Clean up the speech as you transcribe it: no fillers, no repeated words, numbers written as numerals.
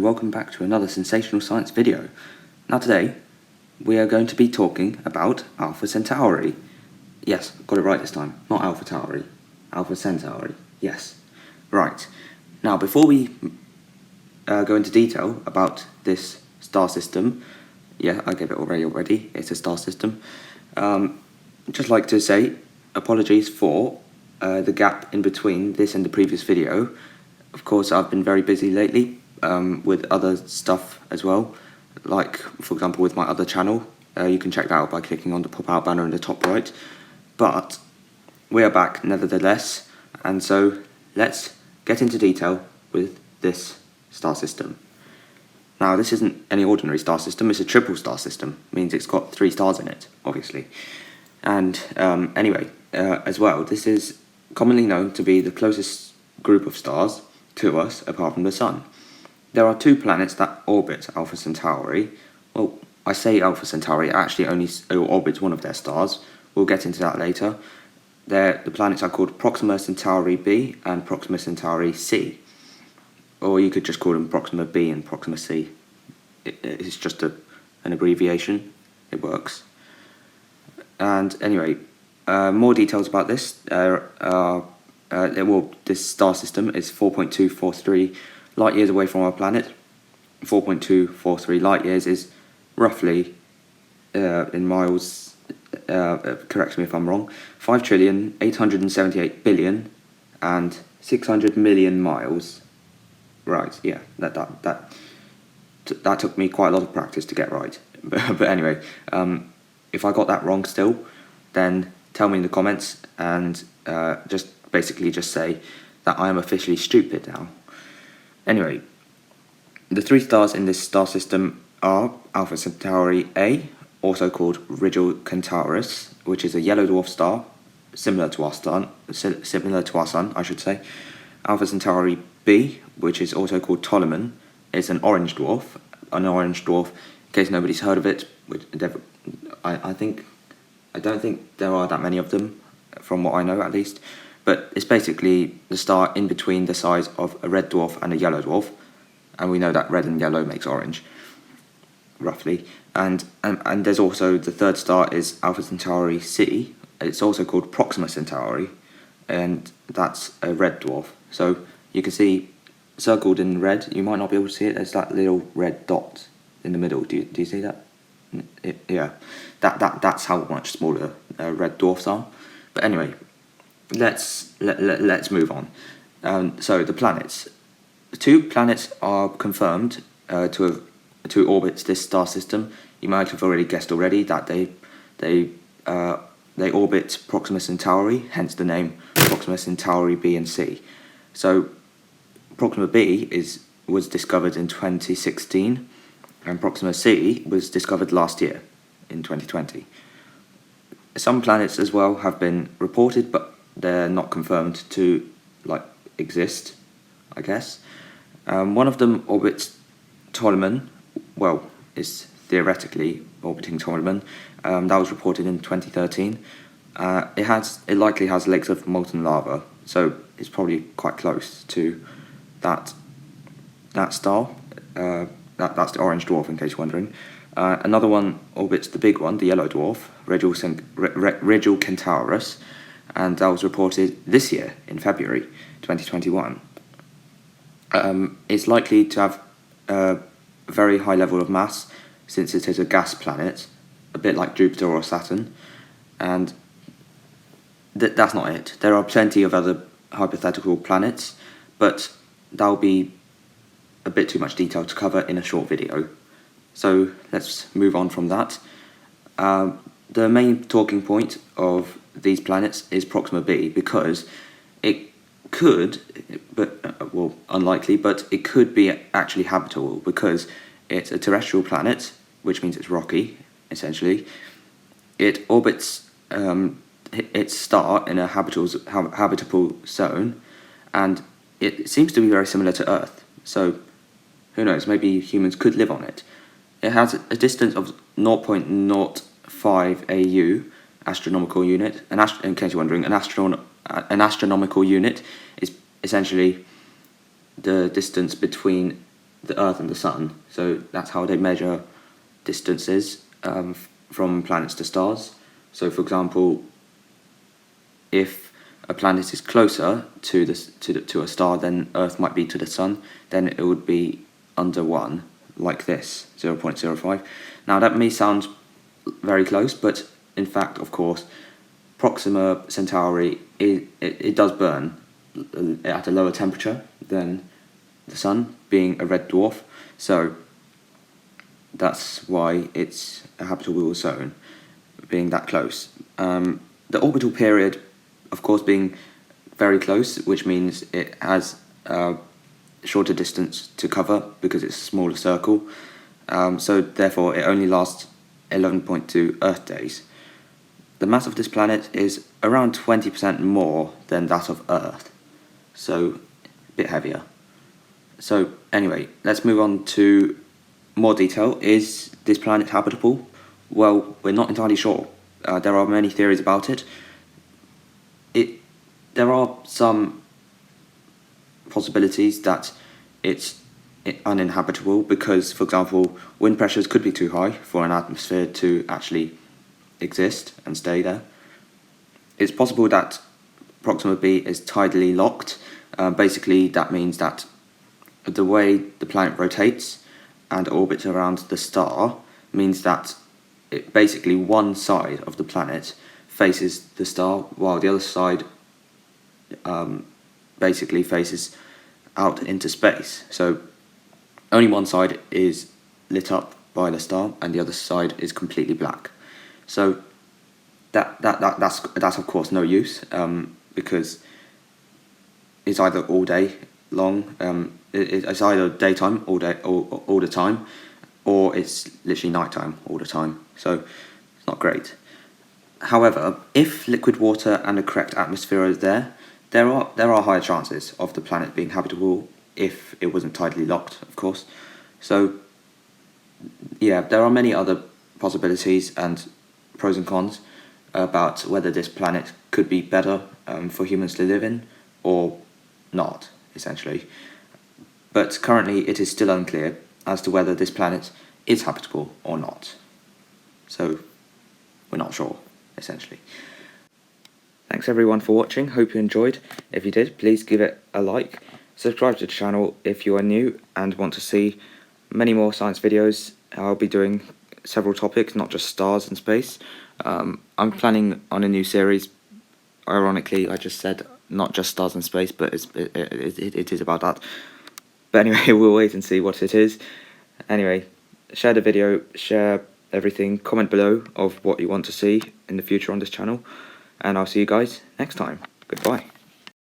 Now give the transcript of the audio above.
welcome back to another sensational science video. Now today, we are going to be talking about Alpha Centauri. Yes, got it right this time, not Alpha Tauri, Alpha Centauri, yes. Right, now before we go into detail about this star system, yeah, I gave it already, it's a star system. Just like to say, apologies for the gap in between this and the previous video. Of course, I've been very busy lately with other stuff as well, like, for example, with my other channel. You can check that out by clicking on the pop-out banner in the top right. But we are back nevertheless, and so let's get into detail with this star system. Now, this isn't any ordinary star system, it's a triple star system. It means it's got 3 stars in it, obviously. And anyway, as well, this is commonly known to be the closest group of stars to us apart from the Sun. There are 2 planets that orbit Alpha Centauri. Well, I say Alpha Centauri, it actually only orbits one of their stars. We'll get into that later. The planets are called Proxima Centauri b and Proxima Centauri c. Or you could just call them Proxima b and Proxima c. It's just an abbreviation. It works. And anyway, more details about this. This star system is 4.243 light years away from our planet. 4.243 light years is roughly, in miles, correct me if I'm wrong, 5,878,000,000,000 and 600 million miles. Right, yeah, that took me quite a lot of practice to get right. But anyway, if I got that wrong still, then tell me in the comments and just say that I am officially stupid now. Anyway, the 3 stars in this star system are Alpha Centauri A, also called Rigil Kentaurus, which is a yellow dwarf star, similar to our sun, I should say. Alpha Centauri B, which is also called Ptolemy, is an orange dwarf. An orange dwarf, in case nobody's heard of it, I don't think there are that many of them, from what I know at least. But it's basically the star in between the size of a red dwarf and a yellow dwarf, and we know that red and yellow makes orange, roughly. And there's also the 3rd star is Alpha Centauri C. It's also called Proxima Centauri, and that's a red dwarf. So you can see circled in red. You might not be able to see it. There's that little red dot in the middle. Do you see that? Yeah, that's how much smaller red dwarfs are. But anyway, let's move on. So the planets. 2 planets are confirmed to orbit this star system. You might have already guessed that they orbit Proxima Centauri, hence the name Proxima Centauri B and C. So Proxima B was discovered in 2016, and Proxima C was discovered last year in 2020. Some planets as well have been reported, but they're not confirmed to exist, I guess. One of them orbits Ptolemy, well, is theoretically orbiting Ptolemy. That was reported in 2013. It likely has lakes of molten lava, so it's probably quite close to that star. That's the orange dwarf, in case you're wondering. Another one orbits the big one, the yellow dwarf, Rigil Kentaurus, and that was reported this year, in February 2021. It's likely to have a very high level of mass, since it is a gas planet, a bit like Jupiter or Saturn, and that's not it. There are plenty of other hypothetical planets, but that'll be a bit too much detail to cover in a short video. So let's move on from that. The main talking point of these planets is Proxima b, because it could, unlikely, but it could be actually habitable, because it's a terrestrial planet, which means it's rocky, essentially. It orbits its star in a habitable zone, and it seems to be very similar to Earth, so who knows, maybe humans could live on it. It has a distance of 0.05 AU, astronomical unit. In case you're wondering, an astronomical unit is essentially the distance between the Earth and the Sun. So that's how they measure distances from planets to stars. So, for example, if a planet is closer to a star than Earth might be to the Sun, then it would be under 1, like this, 0.05. Now that may sound very close, but in fact, of course, Proxima Centauri, it does burn at a lower temperature than the Sun, being a red dwarf, so that's why it's a habitable zone, being that close. The orbital period, of course, being very close, which means it has a shorter distance to cover because it's a smaller circle, so therefore it only lasts 11.2 Earth days. The mass of this planet is around 20% more than that of Earth, so a bit heavier. So anyway, let's move on to more detail. Is this planet habitable? Well, we're not entirely sure. There are many theories about it. There are some possibilities that it's uninhabitable because, for example, wind pressures could be too high for an atmosphere to actually exist and stay there. It's possible that Proxima b is tidally locked. Basically, that means that the way the planet rotates and orbits around the star means that basically one side of the planet faces the star while the other side basically faces out into space. So only one side is lit up by the star and the other side is completely black. So that's of course no use, because it's either all day long, it's either daytime all day all the time, or it's literally nighttime all the time. So it's not great. However, if liquid water and the correct atmosphere is there are higher chances of the planet being habitable if it wasn't tidally locked, of course. So yeah, there are many other possibilities and pros and cons about whether this planet could be better for humans to live in or not, essentially. But currently it is still unclear as to whether this planet is habitable or not. So we're not sure, essentially. Thanks everyone for watching, hope you enjoyed. If you did, please give it a like, subscribe to the channel if you are new and want to see many more science videos. I'll be doing several topics, not just stars and space. I'm planning on a new series. Ironically, I just said not just stars and space, but it is about that. But anyway, we'll wait and see what it is. Anyway, share the video, share everything, comment below of what you want to see in the future on this channel, and I'll see you guys next time. Goodbye.